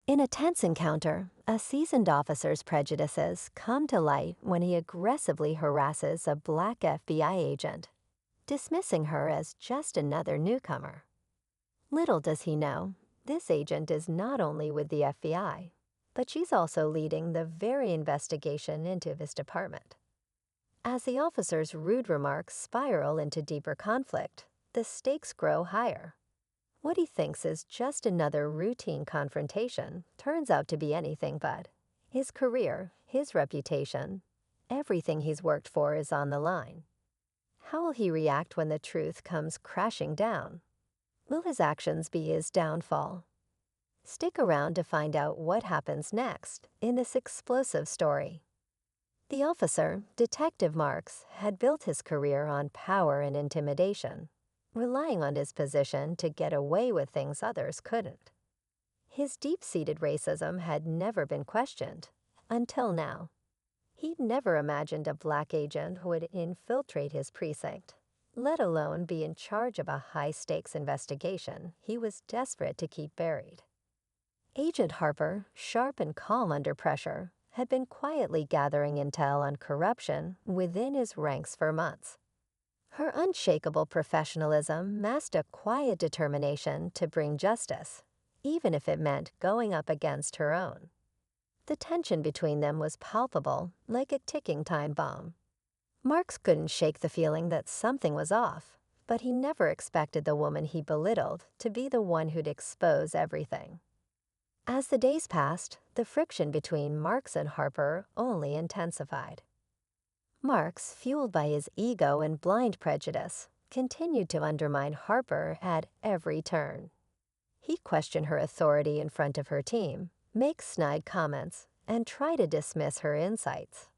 In a tense encounter, a seasoned officer's prejudices come to light when he aggressively harasses a black FBI agent, dismissing her as just another newcomer. Little does he know, this agent is not only with the FBI, but she's also leading the very investigation into his department. As the officer's rude remarks spiral into deeper conflict, the stakes grow higher. What he thinks is just another routine confrontation turns out to be anything but. His career, his reputation, everything he's worked for is on the line. How will he react when the truth comes crashing down? Will his actions be his downfall? Stick around to find out what happens next in this explosive story. The officer, Detective Marks, had built his career on power and intimidation, relying on his position to get away with things others couldn't. His deep-seated racism had never been questioned, until now. He'd never imagined a black agent would infiltrate his precinct, let alone be in charge of a high-stakes investigation he was desperate to keep buried. Agent Harper, sharp and calm under pressure, had been quietly gathering intel on corruption within his ranks for months. Her unshakable professionalism masked a quiet determination to bring justice, even if it meant going up against her own. The tension between them was palpable, like a ticking time bomb. Marks couldn't shake the feeling that something was off, but he never expected the woman he belittled to be the one who'd expose everything. As the days passed, the friction between Marks and Harper only intensified. Marks, fueled by his ego and blind prejudice, continued to undermine Harper at every turn. He questioned her authority in front of her team, make snide comments, and try to dismiss her insights.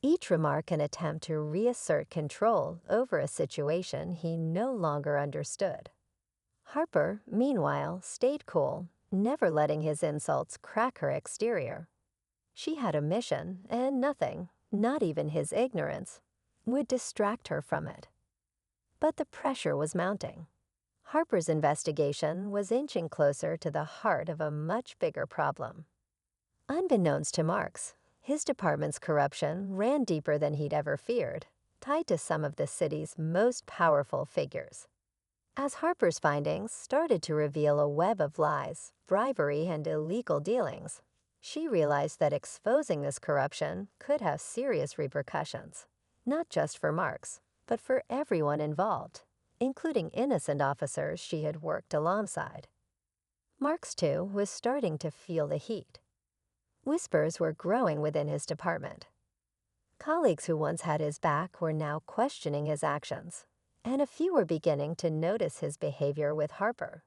Each remark an attempt to reassert control over a situation he no longer understood. Harper, meanwhile, stayed cool, never letting his insults crack her exterior. She had a mission, and nothing, not even his ignorance, would distract her from it. But the pressure was mounting. Harper's investigation was inching closer to the heart of a much bigger problem. Unbeknownst to Marks, his department's corruption ran deeper than he'd ever feared, tied to some of the city's most powerful figures. As Harper's findings started to reveal a web of lies, bribery, and illegal dealings, she realized that exposing this corruption could have serious repercussions, not just for Marks, but for everyone involved, including innocent officers she had worked alongside. Marks, too, was starting to feel the heat. Whispers were growing within his department. Colleagues who once had his back were now questioning his actions, and a few were beginning to notice his behavior with Harper.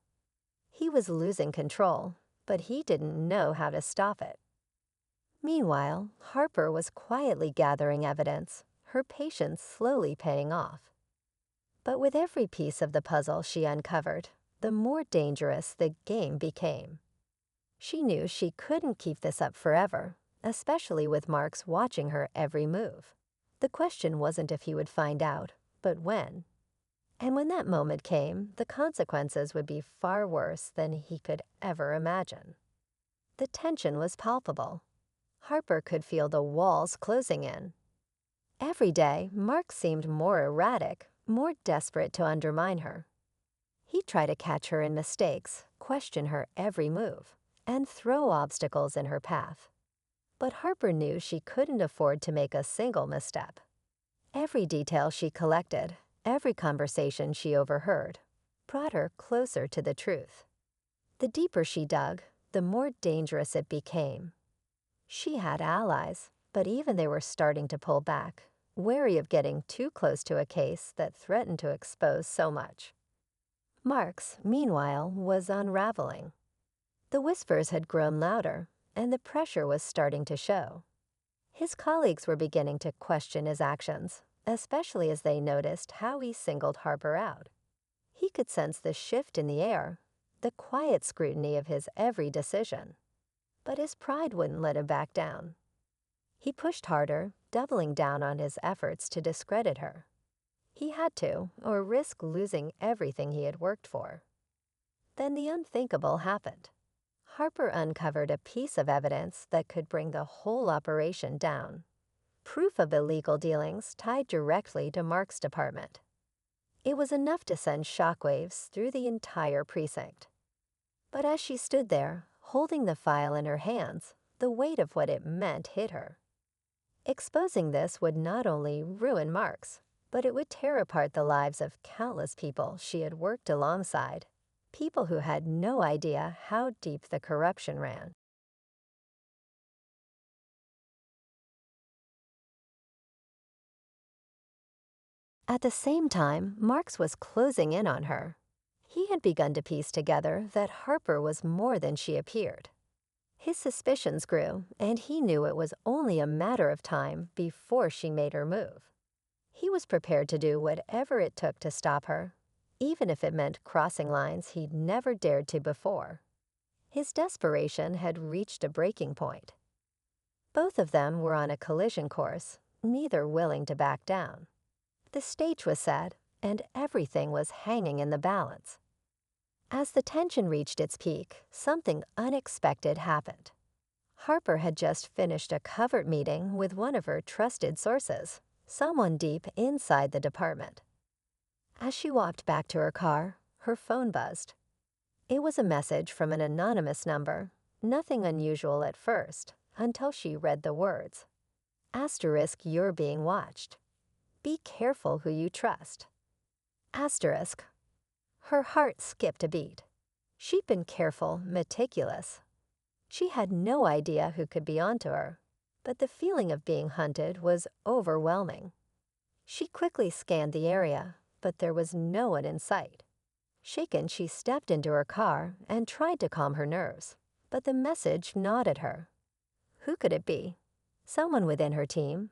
He was losing control, but he didn't know how to stop it. Meanwhile, Harper was quietly gathering evidence, her patience slowly paying off. But with every piece of the puzzle she uncovered, the more dangerous the game became. She knew she couldn't keep this up forever, especially with Marks watching her every move. The question wasn't if he would find out, but when. And when that moment came, the consequences would be far worse than he could ever imagine. The tension was palpable. Harper could feel the walls closing in. Every day, Mark seemed more erratic, more desperate to undermine her. He'd try to catch her in mistakes, question her every move, and throw obstacles in her path. But Harper knew she couldn't afford to make a single misstep. Every detail she collected, every conversation she overheard, brought her closer to the truth. The deeper she dug, the more dangerous it became. She had allies, but even they were starting to pull back, wary of getting too close to a case that threatened to expose so much. Marks, meanwhile, was unraveling. The whispers had grown louder, and the pressure was starting to show. His colleagues were beginning to question his actions, especially as they noticed how he singled Harper out. He could sense the shift in the air, the quiet scrutiny of his every decision. But his pride wouldn't let him back down. He pushed harder, doubling down on his efforts to discredit her. He had to, or risk losing everything he had worked for. Then the unthinkable happened. Harper uncovered a piece of evidence that could bring the whole operation down. Proof of illegal dealings tied directly to Mark's department. It was enough to send shockwaves through the entire precinct. But as she stood there, holding the file in her hands, the weight of what it meant hit her. Exposing this would not only ruin Mark's, but it would tear apart the lives of countless people she had worked alongside, people who had no idea how deep the corruption ran. At the same time, Marks was closing in on her. He had begun to piece together that Harper was more than she appeared. His suspicions grew, and he knew it was only a matter of time before she made her move. He was prepared to do whatever it took to stop her, even if it meant crossing lines he'd never dared to before. His desperation had reached a breaking point. Both of them were on a collision course, neither willing to back down. The stage was set, and everything was hanging in the balance. As the tension reached its peak, something unexpected happened. Harper had just finished a covert meeting with one of her trusted sources, someone deep inside the department. As she walked back to her car, her phone buzzed. It was a message from an anonymous number, nothing unusual at first, until she read the words. Asterisk, you're being watched. Be careful who you trust. Asterisk. Her heart skipped a beat. She'd been careful, meticulous. She had no idea who could be onto her, but the feeling of being hunted was overwhelming. She quickly scanned the area, but there was no one in sight. Shaken, she stepped into her car and tried to calm her nerves, but the message gnawed at her. Who could it be? Someone within her team?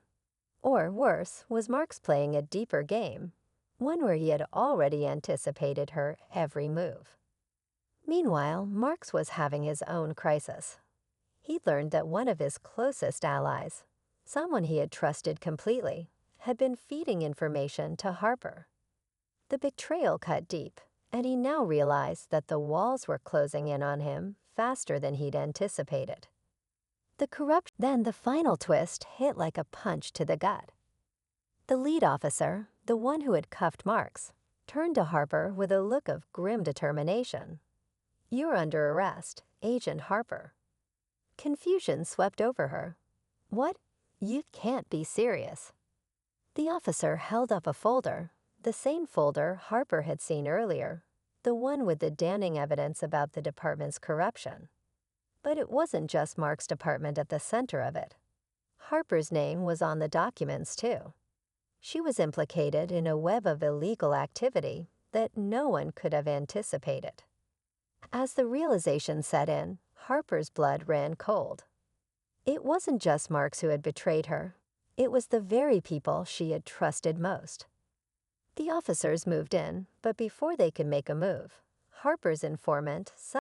Or worse, was Marks playing a deeper game, one where he had already anticipated her every move? Meanwhile, Marks was having his own crisis. He'd learned that one of his closest allies, someone he had trusted completely, had been feeding information to Harper. The betrayal cut deep, and he now realized that the walls were closing in on him faster than he'd anticipated. Then the final twist hit like a punch to the gut. The lead officer, the one who had cuffed Marks, turned to Harper with a look of grim determination. You're under arrest, Agent Harper. Confusion swept over her. What? You can't be serious. The officer held up a folder, the same folder Harper had seen earlier, the one with the damning evidence about the department's corruption. But it wasn't just Mark's department at the center of it. Harper's name was on the documents, too. She was implicated in a web of illegal activity that no one could have anticipated. As the realization set in, Harper's blood ran cold. It wasn't just Marks who had betrayed her. It was the very people she had trusted most. The officers moved in, but before they could make a move, Harper's informant